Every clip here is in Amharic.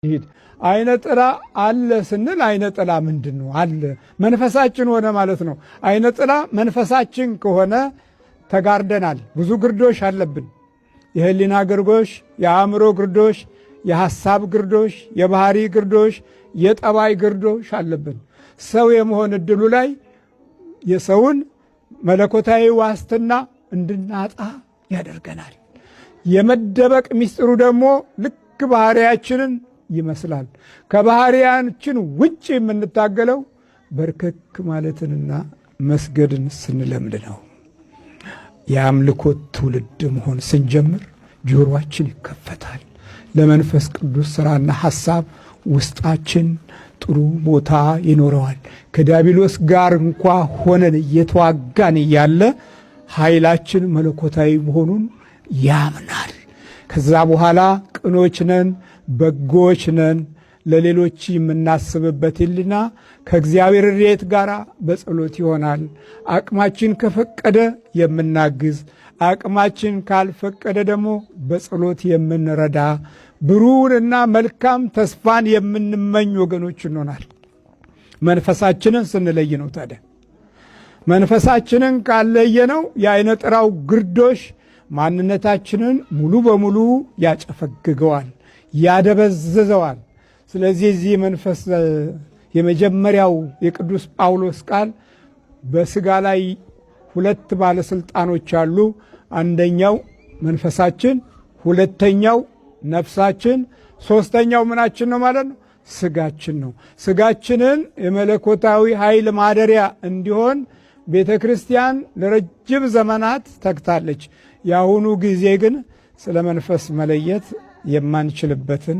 ይሄድ አይነ ጥላ አለ ስንል አይነ ጥላ ምንድነው? አለ መንፈሳችን ሆነ ማለት ነው። አይነ ጥላ መንፈሳችን ከሆነ ተጋርደናል። ብዙ ግርዶሽ አለብን። የህሊና ግርዶሽ፣ የአእምሮ ግርዶሽ፣ የሐሳብ ግርዶሽ፣ የባህሪ ግርዶሽ፣ የጠባይ ግርዶሽ አለብን። ሰው የመሆን እድሉ ላይ የሰውን መለኮታዊ ዋስትና እንድናጣ ያደርገናል። የመደበቅ ምስጢሩ ደግሞ ልክ ባህሪያችንን ይመስላል። ከባህሪያችን ውጭ የምንታገለው በርከክ ማለትንና መስገድን ስንለምድ ነው። የአምልኮት ትውልድ መሆን ስንጀምር ጆሮአችን ይከፈታል። ለመንፈስ ቅዱስ ሥራና ሐሳብ ውስጣችን ጥሩ ቦታ ይኖረዋል። ከዲያብሎስ ጋር እንኳ ሆነን እየተዋጋን እያለ ኃይላችን መለኮታዊ መሆኑን ያምናል። ከዛ በኋላ ቅኖች ነን፣ በጎች ነን። ለሌሎች የምናስብበት ሕሊና ከእግዚአብሔር ሬት ጋር በጸሎት ይሆናል። አቅማችን ከፈቀደ የምናግዝ፣ አቅማችን ካልፈቀደ ደግሞ በጸሎት የምንረዳ፣ ብሩህንና መልካም ተስፋን የምንመኝ ወገኖች እንሆናል። መንፈሳችንን ስንለይ ነው። ታዲያ መንፈሳችንን ካለየነው የአይነ ጥራው ግርዶሽ ማንነታችንን ሙሉ በሙሉ ያጨፈግገዋል፣ ያደበዝዘዋል። ስለዚህ እዚህ መንፈስ የመጀመሪያው የቅዱስ ጳውሎስ ቃል በሥጋ ላይ ሁለት ባለሥልጣኖች አሉ። አንደኛው መንፈሳችን፣ ሁለተኛው ነፍሳችን፣ ሦስተኛው ምናችን ነው ማለት ነው? ሥጋችን ነው። ሥጋችንን የመለኮታዊ ኃይል ማደሪያ እንዲሆን ቤተ ክርስቲያን ለረጅም ዘመናት ተግታለች። የአሁኑ ጊዜ ግን ስለ መንፈስ መለየት የማንችልበትን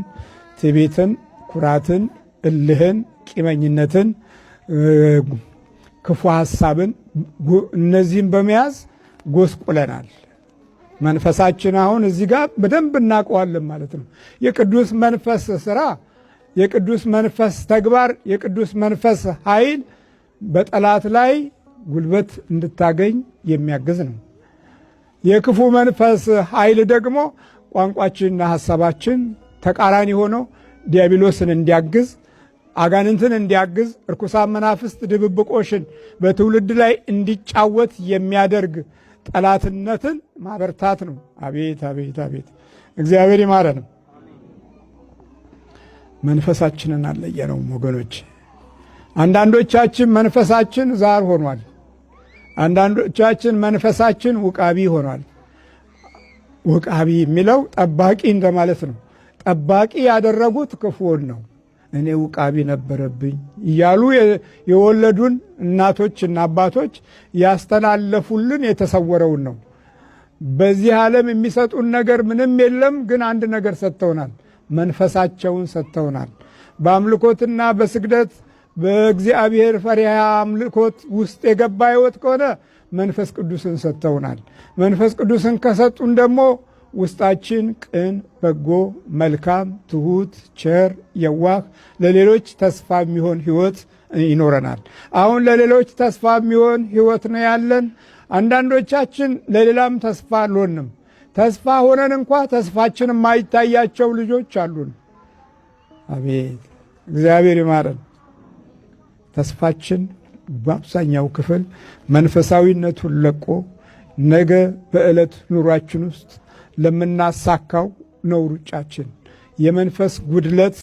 ትዕቢትን፣ ኩራትን፣ እልህን፣ ቂመኝነትን፣ ክፉ ሐሳብን እነዚህም በመያዝ ጎስቁለናል። መንፈሳችን አሁን እዚህ ጋር በደንብ እናውቀዋለን ማለት ነው። የቅዱስ መንፈስ ሥራ፣ የቅዱስ መንፈስ ተግባር፣ የቅዱስ መንፈስ ኃይል በጠላት ላይ ጉልበት እንድታገኝ የሚያግዝ ነው። የክፉ መንፈስ ኃይል ደግሞ ቋንቋችንና ሐሳባችን ተቃራኒ ሆኖ ዲያብሎስን እንዲያግዝ፣ አጋንንትን እንዲያግዝ፣ እርኩሳን መናፍስት ድብብቆሽን በትውልድ ላይ እንዲጫወት የሚያደርግ ጠላትነትን ማበርታት ነው። አቤት አቤት አቤት! እግዚአብሔር ይማረን። መንፈሳችንን አልለየነውም ወገኖች። አንዳንዶቻችን መንፈሳችን ዛር ሆኗል። አንዳንዶቻችን መንፈሳችን ውቃቢ ሆኗል። ውቃቢ የሚለው ጠባቂ እንደማለት ነው። ጠባቂ ያደረጉት ክፉውን ነው። እኔ ውቃቢ ነበረብኝ እያሉ የወለዱን እናቶችና አባቶች ያስተላለፉልን የተሰወረውን ነው። በዚህ ዓለም የሚሰጡን ነገር ምንም የለም፣ ግን አንድ ነገር ሰጥተውናል። መንፈሳቸውን ሰጥተውናል። በአምልኮትና በስግደት በእግዚአብሔር ፈሪሃ አምልኮት ውስጥ የገባ ሕይወት ከሆነ መንፈስ ቅዱስን ሰጥተውናል። መንፈስ ቅዱስን ከሰጡን ደግሞ ውስጣችን ቅን፣ በጎ፣ መልካም፣ ትሁት፣ ቸር፣ የዋህ ለሌሎች ተስፋ የሚሆን ሕይወት ይኖረናል። አሁን ለሌሎች ተስፋ የሚሆን ሕይወት ነው ያለን። አንዳንዶቻችን ለሌላም ተስፋ አልሆንም። ተስፋ ሆነን እንኳ ተስፋችን የማይታያቸው ልጆች አሉን። አቤት! እግዚአብሔር ይማረን። ተስፋችን በአብዛኛው ክፍል መንፈሳዊነቱን ለቆ ነገ በዕለት ኑሯችን ውስጥ ለምናሳካው ነው ሩጫችን። የመንፈስ ጉድለት